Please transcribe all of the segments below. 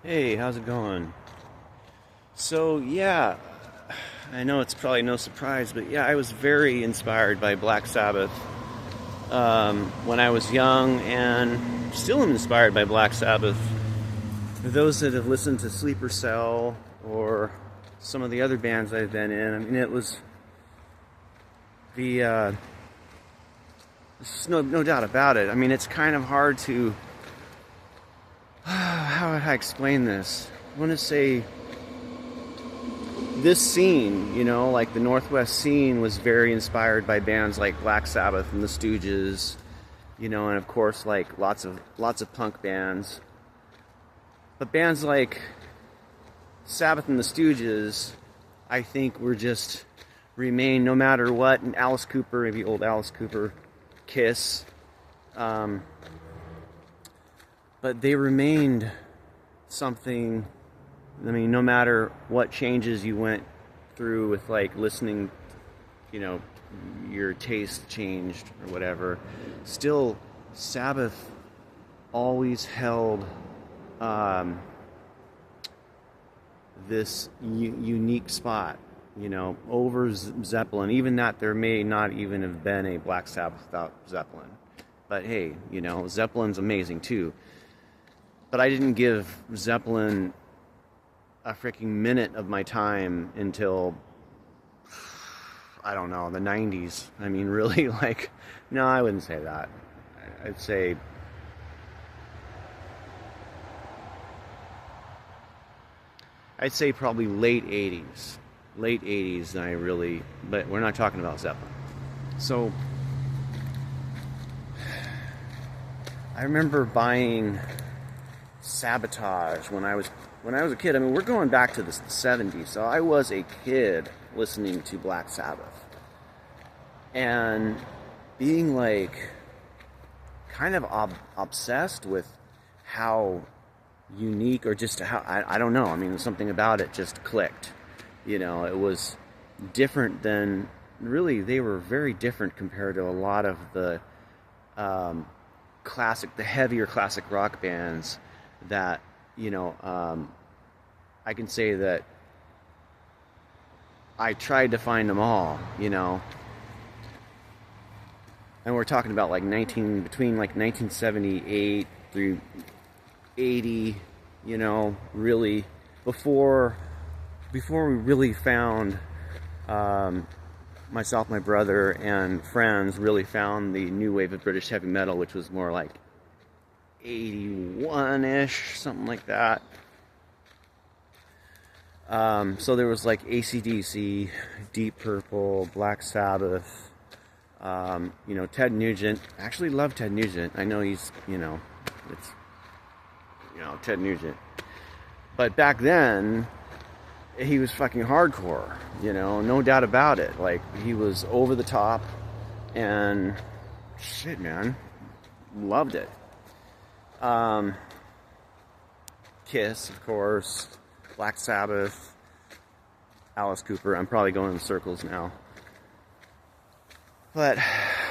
Hey, how's it going? So, yeah, I know it's probably no surprise, but yeah, I was very inspired by Black Sabbath when I was young, and still am inspired by Black Sabbath. For those that have listened to Sleeper Cell or some of the other bands I've been in, I mean, it was the, there's no doubt about it. I mean, it's kind of hard to, how would I explain this? I want to say this scene, like the Northwest scene, was very inspired by bands like Black Sabbath and the Stooges, and of course, like lots of punk bands. But bands like Sabbath and the Stooges, I think, were just remain no matter what. And Alice Cooper, maybe old Alice Cooper, Kiss, um, but they remained something. I mean, no matter what changes you went through with like listening, you know, your taste changed or whatever, still Sabbath always held this unique spot, over Zeppelin. Even that there may not even have been a Black Sabbath without Zeppelin. But hey, Zeppelin's amazing too. But I didn't give Zeppelin a freaking minute of my time until, I don't know, the 90s. I mean, really, like, no, I wouldn't say that. I'd say probably late 80s. Late 80s, but we're not talking about Zeppelin. So, I remember buying Sabotage when I was a kid. I mean, we're going back to the 70s, so I was a kid listening to Black Sabbath and being like kind of obsessed with how unique, or just how, I don't know. I mean, something about it just clicked. It was different than, really, they were very different compared to a lot of the the heavier classic rock bands that, I can say that I tried to find them all, and we're talking about like between like 1978 through 80, really before we really found, myself, my brother, and friends really found the new wave of British heavy metal, which was more like 81-ish, something like that. So there was like AC/DC, Deep Purple, Black Sabbath, Ted Nugent. I actually love Ted Nugent. I know he's, it's, Ted Nugent. But back then, he was fucking hardcore, no doubt about it. Like, he was over the top, and shit, man, loved it. Kiss, of course, Black Sabbath, Alice Cooper. I'm probably going in circles now. But,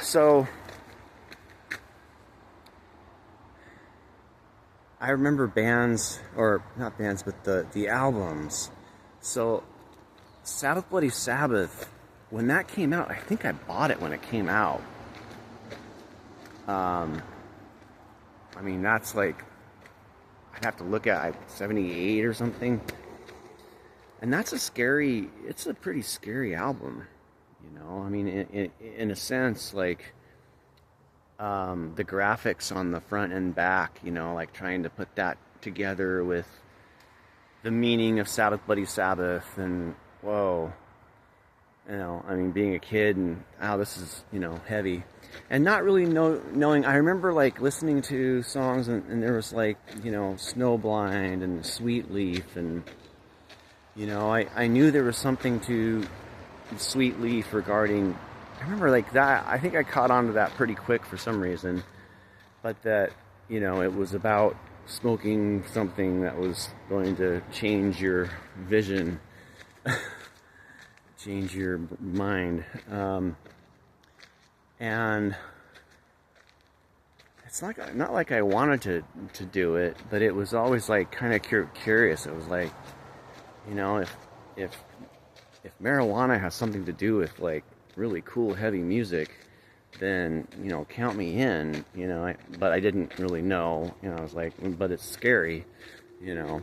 so, I remember bands, or not bands, but the albums. So, Sabbath Bloody Sabbath, when that came out, I think I bought it when it came out. I mean, that's like, I'd have to look at 78 or something. And that's it's a pretty scary album, I mean, in a sense, like, the graphics on the front and back, like trying to put that together with the meaning of Sabbath Bloody Sabbath, and whoa, I mean, being a kid, and this is, heavy, and not really knowing. I remember like listening to songs, and there was like, Snowblind and Sweet Leaf, and I knew there was something to Sweet Leaf regarding. I remember like that. I think I caught on to that pretty quick for some reason, but that, it was about smoking something that was going to change your vision, change your mind, and it's not like I wanted to do it, but it was always like kind of curious. It was like, you know, if marijuana has something to do with like really cool heavy music, then, you know, count me in, you know. But I didn't really know, you know. I was like, but it's scary, you know.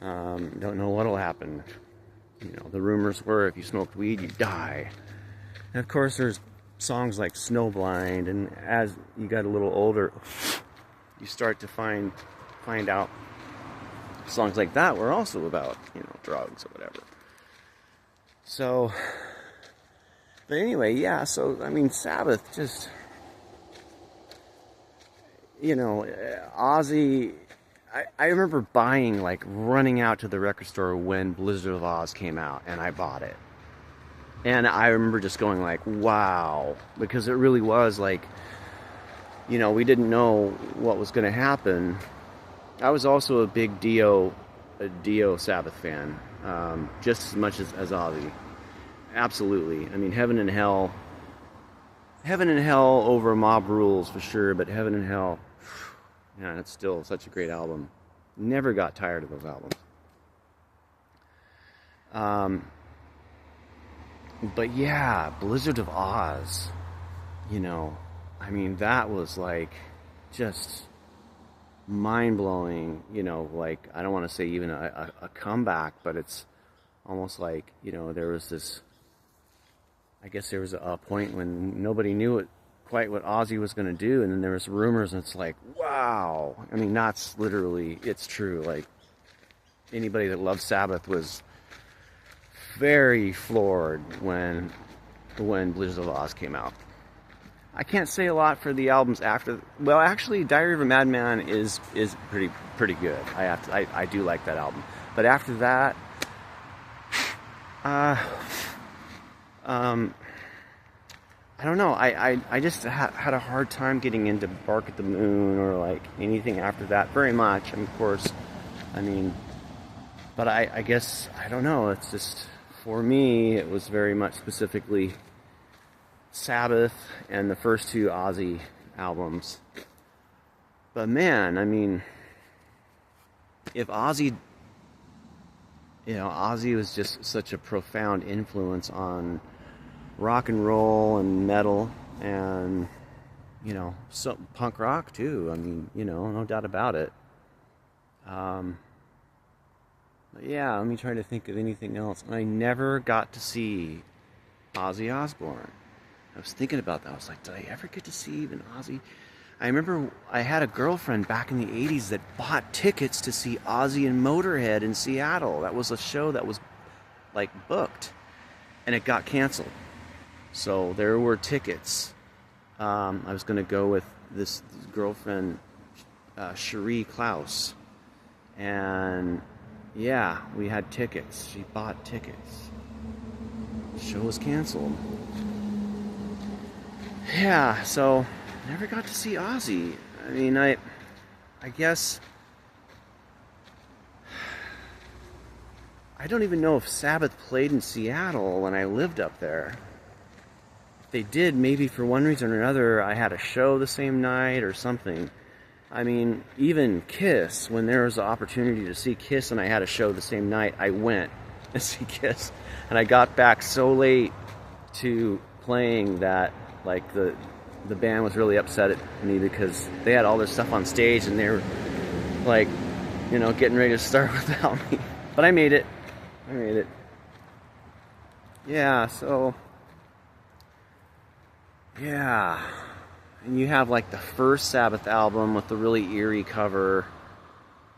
Don't know what'll happen. You know, the rumors were if you smoked weed, you die. And of course, there's songs like Snowblind, and as you got a little older, you start to find out songs like that were also about, you know, drugs or whatever. So, but anyway, yeah, so, I mean, Sabbath just, you know, Ozzy, I remember buying, like, running out to the record store when Blizzard of Oz came out, and I bought it. And I remember just going like, wow, because it really was like, you know, we didn't know what was going to happen. I was also a big Dio Sabbath fan, just as much as Ozzy. Absolutely. I mean, Heaven and Hell over Mob Rules for sure, but Heaven and Hell, yeah, it's still such a great album. Never got tired of those albums. But yeah, Blizzard of Oz, you know, I mean, that was like just mind-blowing, you know, like, I don't want to say even a comeback, but it's almost like, you know, there was this, I guess there was a point when nobody knew quite what Ozzy was going to do, and then there was rumors, and it's like, wow. I mean, that's literally, it's true. Like, anybody that loved Sabbath was very floored when Blizzard of Oz came out. I can't say a lot for the albums after. Well, actually, Diary of a Madman is pretty good. I do like that album. But after that, I don't know. I just had a hard time getting into Bark at the Moon or like anything after that very much. And of course, I mean, but I guess, I don't know. It's just, for me, it was very much specifically Sabbath and the first two Ozzy albums. But man, I mean, if Ozzy, you know, Ozzy was just such a profound influence on rock and roll and metal and, you know, some punk rock too. I mean, you know, no doubt about it. Yeah, let me try to think of anything else. I never got to see Ozzy Osbourne. I was thinking about that. I was like, did I ever get to see even Ozzy? I remember I had a girlfriend back in the 80s that bought tickets to see Ozzy and Motorhead in Seattle. That was a show that was, like, booked. And it got canceled. So there were tickets. I was going to go with this girlfriend, Cherie Klaus. And yeah, we had tickets. She bought tickets. The show was canceled. Yeah, so never got to see Ozzy. I mean, I guess I don't even know if Sabbath played in Seattle when I lived up there. If they did, maybe for one reason or another, I had a show the same night or something. I mean, even Kiss, when there was an opportunity to see Kiss and I had a show the same night, I went to see Kiss. And I got back so late to playing that, like, the band was really upset at me because they had all this stuff on stage and they were, like, you know, getting ready to start without me. But I made it. Yeah, so, yeah. And you have, like, the first Sabbath album with the really eerie cover.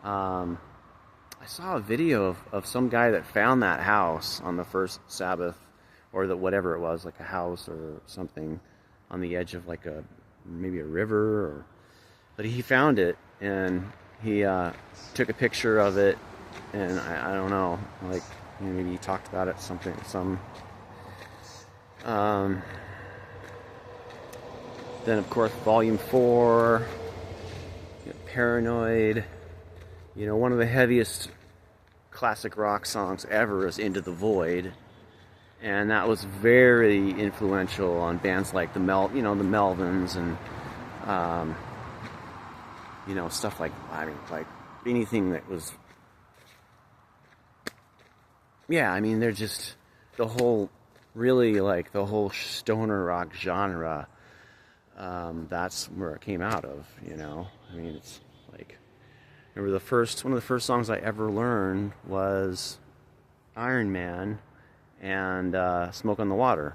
I saw a video of some guy that found that house on the first Sabbath, or whatever it was, like a house or something on the edge of like maybe a river, but he found it and he took a picture of it, and I don't know, like, you know, maybe he talked about it then of course Volume 4, you know, Paranoid, you know, one of the heaviest classic rock songs ever is Into the Void. And that was very influential on bands like the Melvins and you know, stuff like, I mean, like anything that was, yeah, I mean, they're just the whole, really like the whole stoner rock genre. That's where it came out of, you know. I mean, it's like, remember one of the first songs I ever learned was Iron Man and Smoke on the Water.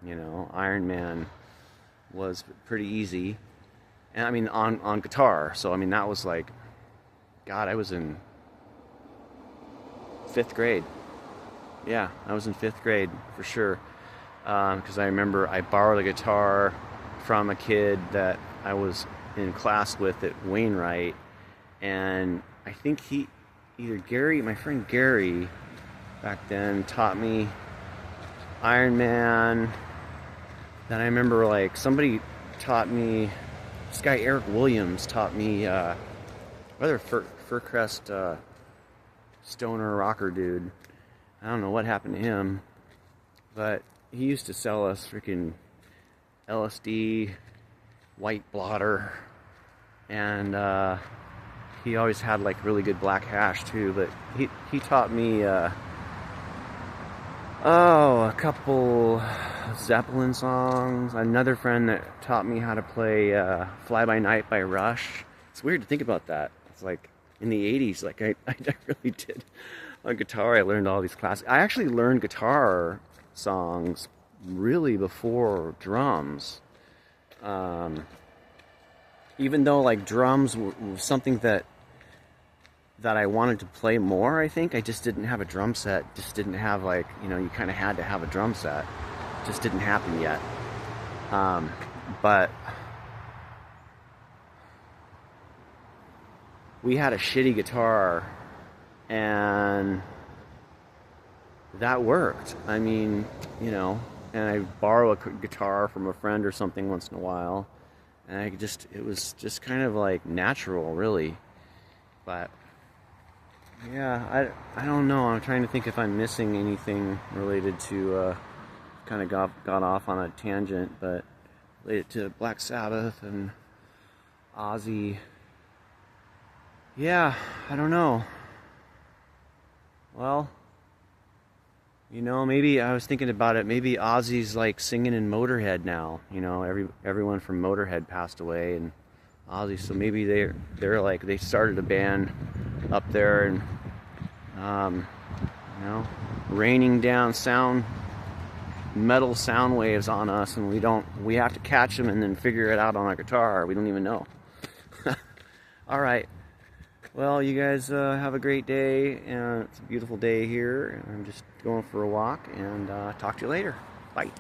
You know, Iron Man was pretty easy, and I mean on guitar. So I mean that was like, God, I was in 5th grade. Yeah, I was in 5th grade for sure. Because I remember I borrowed a guitar from a kid that I was in class with at Wainwright, and I think my friend Gary, back then taught me Iron Man. Then I remember like somebody taught me, this guy Eric Williams taught me, rather Furcrest stoner rocker dude. I don't know what happened to him, but he used to sell us freaking LSD, white blotter, and he always had like really good black hash too. But he taught me a couple Zeppelin songs. Another friend that taught me how to play Fly By Night by Rush. It's weird to think about that. It's like in the 80s, like I really did. On guitar, I learned all these classics. I actually learned guitar songs really before drums. Even though like drums were something that I wanted to play more, I think I just didn't have a drum set. Just didn't have, like, you know, you kind of had to have a drum set. Just didn't happen yet. But we had a shitty guitar, and that worked. I mean, you know, and I borrow a guitar from a friend or something once in a while, and it was just kind of like natural, really. But yeah, I don't know. I'm trying to think if I'm missing anything related to, kind of got off on a tangent, but related to Black Sabbath and Ozzy. Yeah, I don't know. Well, you know, maybe I was thinking about it. Maybe Ozzy's like singing in Motorhead now. You know, everyone from Motorhead passed away, and Ozzy. So maybe they're like, they started a band up there, and you know, raining down metal sound waves on us, and we have to catch them and then figure it out on our guitar. We don't even know. All right. Well, you guys have a great day, and it's a beautiful day here. I'm just going for a walk, and talk to you later. Bye.